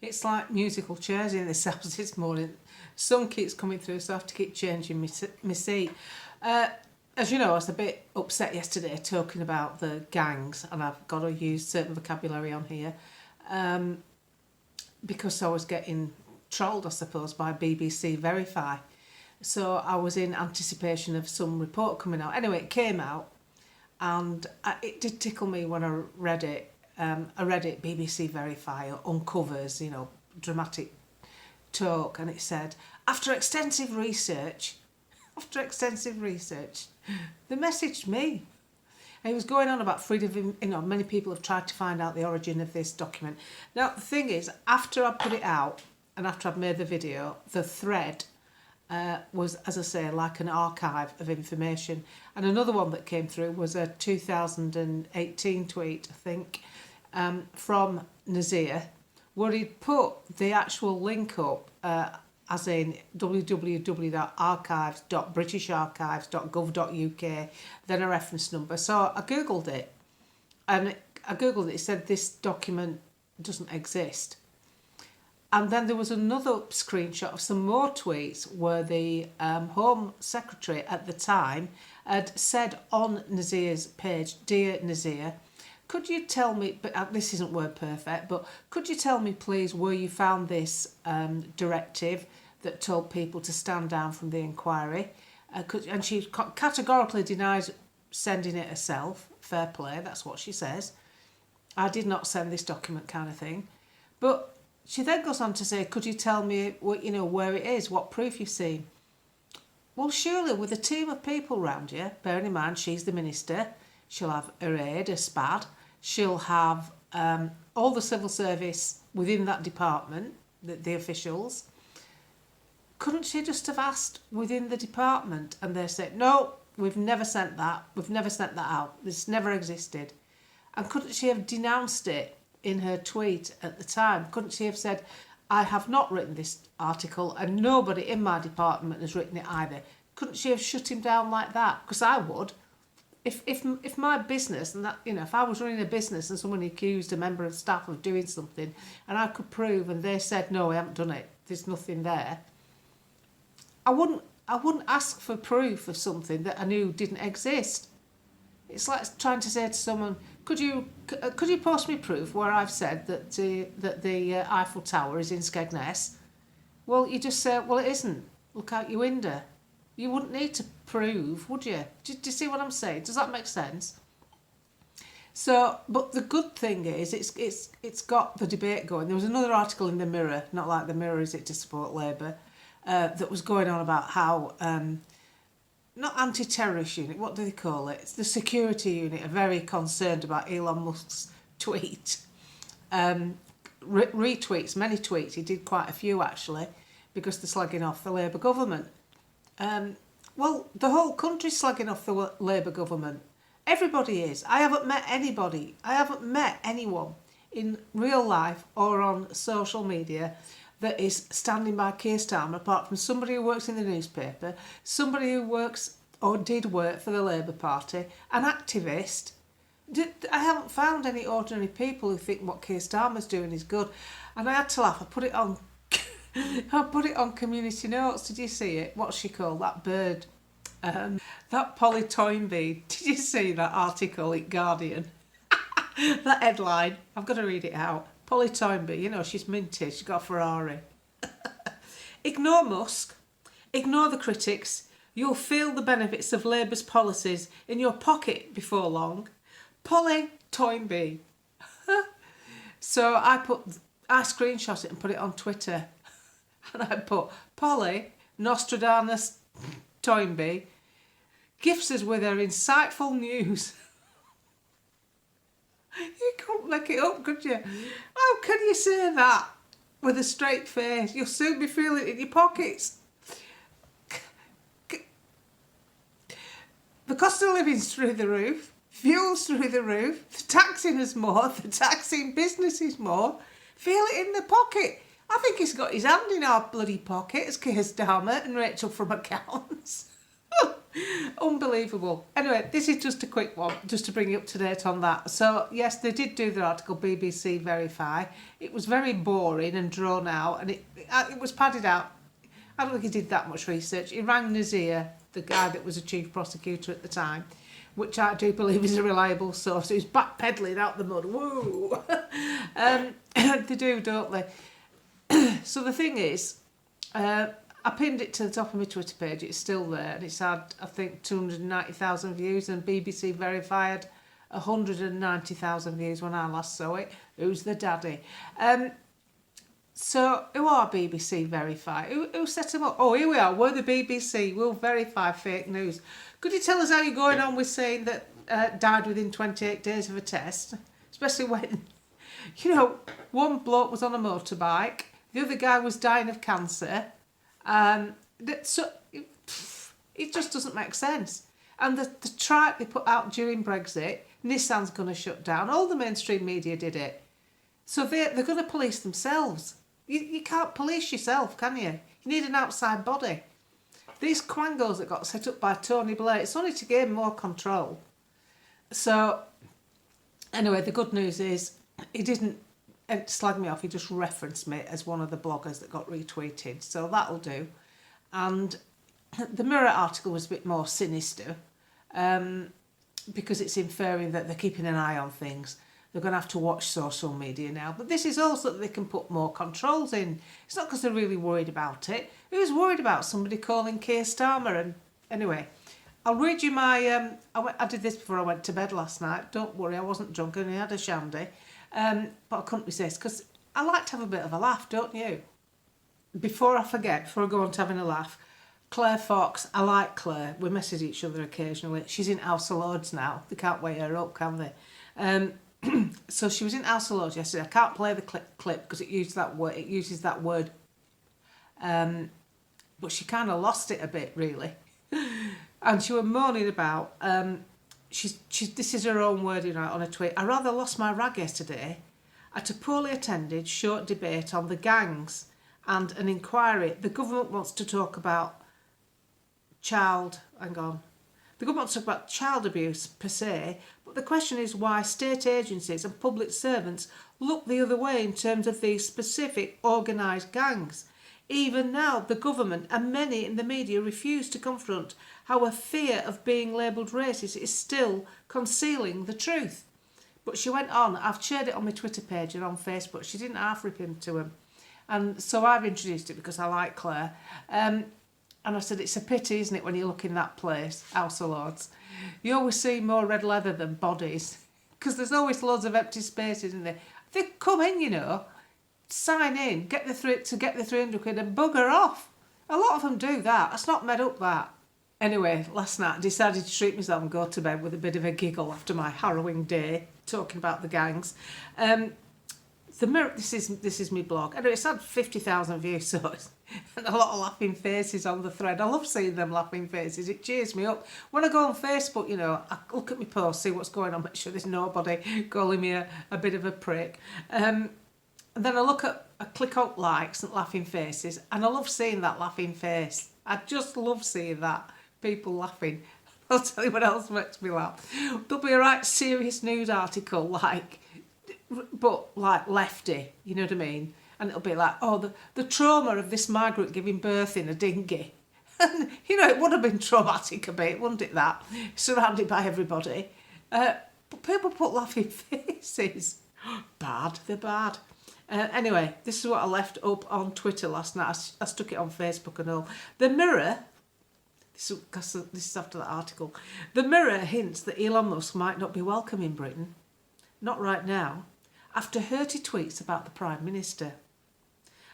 It's like musical chairs in this house this morning. Sun keeps coming through, so I have to keep changing my seat. As you know, I was a bit upset yesterday talking about the gangs, and I've got to use certain vocabulary on here because I was getting trolled, I suppose, by BBC Verify. So I was in anticipation of some report coming out. Anyway, it came out, and it did tickle me when I read it. I read it, BBC Verify uncovers, dramatic talk, and it said, after extensive research, they messaged me. And he was going on about freedom of, many people have tried to find out the origin of this document. Now, the thing is, after I put it out, and after I've made the video, the thread was, as I say, like an archive of information. And another one that came through was a 2018 tweet, I think, from Nazir, where he'd put the actual link up, as in www.archives.britisharchives.gov.uk, then a reference number. So I googled it, and it said this document doesn't exist. And then there was another screenshot of some more tweets where the Home Secretary at the time had said on Nazir's page, "Dear Nazir, could you tell me," but this isn't word perfect, but could you tell me please where you found this directive that told people to stand down from the inquiry? And she categorically denies sending it herself. Fair play, that's what she says. I did not send this document, kind of thing. But she then goes on to say, could you tell me what, where it is, what proof you've seen? Well, surely with a team of people around you, bearing in mind she's the minister, she'll have her aide, her SPAD, she'll have all the civil service within that department, the officials. Couldn't she just have asked within the department? And they said, no, we've never sent that. We've never sent that out. This never existed. And couldn't she have denounced it in her tweet at the time? Couldn't she have said, I have not written this article and nobody in my department has written it either? Couldn't she have shut him down like that? Because I would. If my business, and that, if I was running a business and someone accused a member of staff of doing something and I could prove and they said, no, I haven't done it, there's nothing there, I wouldn't ask for proof of something that I knew didn't exist. It's like trying to say to someone, could you post me proof where I've said that the Eiffel Tower is in Skegness? Well, you just say, well, it isn't. Look out your window. You wouldn't need to prove, would you? Do you see what I'm saying? Does that make sense? So, but the good thing is it's got the debate going. There was another article in the Mirror, not like the Mirror is it to support Labour, that was going on about how, not anti-terrorist unit, what do they call it? It's the security unit are very concerned about Elon Musk's tweet. Retweets, many tweets, he did quite a few actually, because they're slagging off the Labour government. Well, the whole country's slagging off the Labour government. Everybody is. I haven't met anyone in real life or on social media that is standing by Keir Starmer, apart from somebody who works in the newspaper, somebody who works or did work for the Labour Party, an activist. I haven't found any ordinary people who think what Keir Starmer's doing is good. And I had to laugh. I put it on Community Notes. Did you see it? What's she called? That bird. That Polly Toynbee. Did you see that article in Guardian? That headline. I've got to read it out. Polly Toynbee, she's minted. She's got a Ferrari. Ignore Musk. Ignore the critics. You'll feel the benefits of Labour's policies in your pocket before long. Polly Toynbee. So I screenshot it and put it on Twitter. And I put, Polly Nostradamus Toynbee gifts us with her insightful news. You couldn't make it up, could you? How can you say that with a straight face? You'll soon be feeling it in your pockets. The cost of living's through the roof. Fuel's through the roof. The taxing is more. The taxing business is more. Feel it in the pocket. I think he's got his hand in our bloody pocket as Keir Starmer and Rachel from accounts. Unbelievable. Anyway, this is just a quick one, just to bring you up to date on that. So, yes, they did do their article, BBC Verify. It was very boring and drawn out, and it was padded out. I don't think he did that much research. He rang Nazir, the guy that was a chief prosecutor at the time, which I do believe is a reliable source. He's backpedaling out the mud. Woo! They do, don't they? So the thing is, I pinned it to the top of my Twitter page. It's still there, and it's had, I think, 290,000 views, and BBC Verified 190,000 views when I last saw it. Who's the daddy? So, who are BBC Verify? Who set them up? Oh, here we are. We're the BBC. We'll verify fake news. Could you tell us how you're going on with saying that died within 28 days of a test? Especially when, you know, one bloke was on a motorbike, the other guy was dying of cancer. So it just doesn't make sense. And the tripe they put out during Brexit, Nissan's going to shut down. All the mainstream media did it. So they're going to police themselves. You can't police yourself, can you? You need an outside body. These quangos that got set up by Tony Blair, it's only to gain more control. So, anyway, the good news is he didn't slag me off. He just referenced me as one of the bloggers that got retweeted. So that'll do. And the Mirror article was a bit more sinister because it's inferring that they're keeping an eye on things. They're going to have to watch social media now. But this is also that they can put more controls in. It's not because they're really worried about it. Who's worried about somebody calling Keir Starmer? And anyway, I'll read you my... I did this before I went to bed last night. Don't worry, I wasn't drunk. I only had a shandy. But I couldn't resist because I like to have a bit of a laugh, don't you? Before I forget, before I go on to having a laugh, Claire Fox, I like Claire. We message each other occasionally. She's in House of Lords now. They can't weigh her up, can they? So she was in House of Lords yesterday. I can't play the clip because it uses that word. But she kind of lost it a bit, really. And she was moaning about... this is her own wording on a tweet. I rather lost my rag yesterday at a poorly attended short debate on the gangs and an inquiry. The government wants to talk about The government wants to talk about child abuse per se, but the question is why state agencies and public servants look the other way in terms of these specific organised gangs. Even now, the government and many in the media refuse to confront how a fear of being labelled racist is still concealing the truth. But she went on. I've shared it on my Twitter page and on Facebook. She didn't half rip into him. And so I've introduced it because I like Claire. And I said, it's a pity, isn't it, when you look in that place, House of Lords. You always see more red leather than bodies. Because there's always loads of empty spaces in there. They come in, you know, sign in, get the 300 quid and bugger off. A lot of them do that. That's not made up, that. Anyway, last night I decided to treat myself and go to bed with a bit of a giggle after my harrowing day, talking about the gangs. The Mirror, this is my blog. Anyway, it's had 50,000 views, so it's and a lot of laughing faces on the thread. I love seeing them laughing faces. It cheers me up. When I go on Facebook, you know, I look at my posts, see what's going on, make sure there's nobody calling me a bit of a prick. And then I click on likes and laughing faces, and I love seeing that laughing face. I just love seeing that. People laughing. I'll tell you what else makes me laugh. There'll be a right serious news article, but lefty, you know what I mean? And it'll be like, oh, the trauma of this migrant giving birth in a dinghy. And, you know, it would have been traumatic a bit, wouldn't it, that? Surrounded by everybody. But people put laughing faces. Bad, they're bad. Anyway, this is what I left up on Twitter last night. I stuck it on Facebook and all. The Mirror, this is after that article. The Mirror hints that Elon Musk might not be welcome in Britain. Not right now. After hurty tweets about the Prime Minister.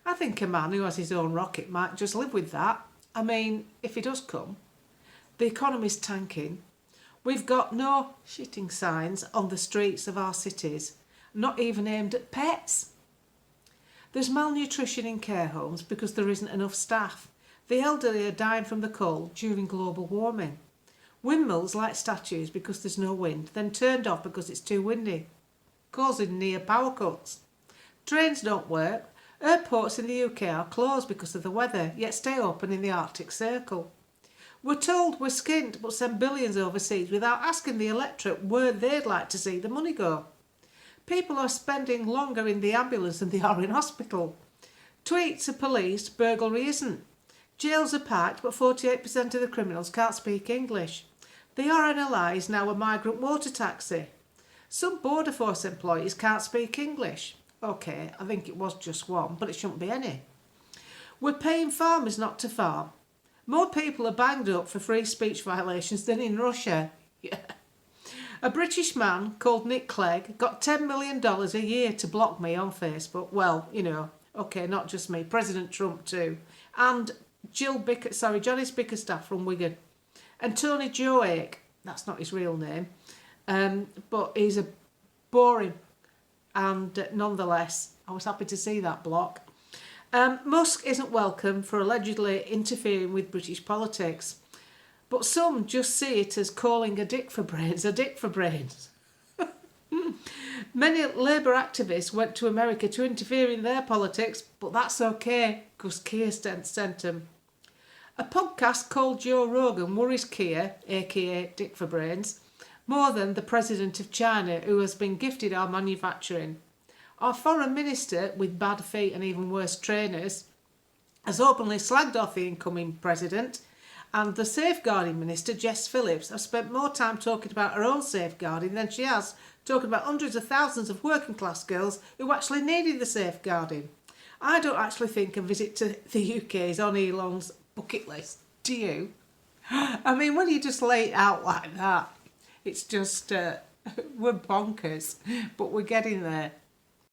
I think a man who has his own rocket might just live with that. I mean, if he does come, the economy's tanking. We've got no shitting signs on the streets of our cities, not even aimed at pets. There's malnutrition in care homes because there isn't enough staff. The elderly are dying from the cold during global warming. Windmills like statues because there's no wind, then turned off because it's too windy, causing near power cuts. Trains don't work. Airports in the UK are closed because of the weather, yet stay open in the Arctic Circle. We're told we're skint but send billions overseas without asking the electorate where they'd like to see the money go. People are spending longer in the ambulance than they are in hospital. Tweets are policed, burglary isn't. Jails are packed, but 48% of the criminals can't speak English. The RNLI is now a migrant water taxi. Some Border Force employees can't speak English. OK, I think it was just one, but it shouldn't be any. We're paying farmers not to farm. More people are banged up for free speech violations than in Russia. Yeah. A British man called Nick Clegg got $10 million a year to block me on Facebook. Well, you know, OK, not just me, President Trump too. And Janice Bickerstaff from Wigan. And Tony Joake, that's not his real name, but he's a boring, and nonetheless, I was happy to see that block. Musk isn't welcome for allegedly interfering with British politics, but some just see it as calling a dick for brains a dick for brains. Many Labour activists went to America to interfere in their politics, but that's okay, because Keir sent them. A podcast called Joe Rogan worries Keir, aka Dick for Brains, more than the President of China, who has been gifted our manufacturing. Our foreign minister, with bad feet and even worse trainers, has openly slagged off the incoming president, and the safeguarding minister, Jess Phillips, has spent more time talking about her own safeguarding than she has talking about hundreds of thousands of working class girls who actually needed the safeguarding. I don't actually think a visit to the UK is on Elon's bucket list. Do you? I mean, when you just lay it out like that, it's just, we're bonkers, but we're getting there.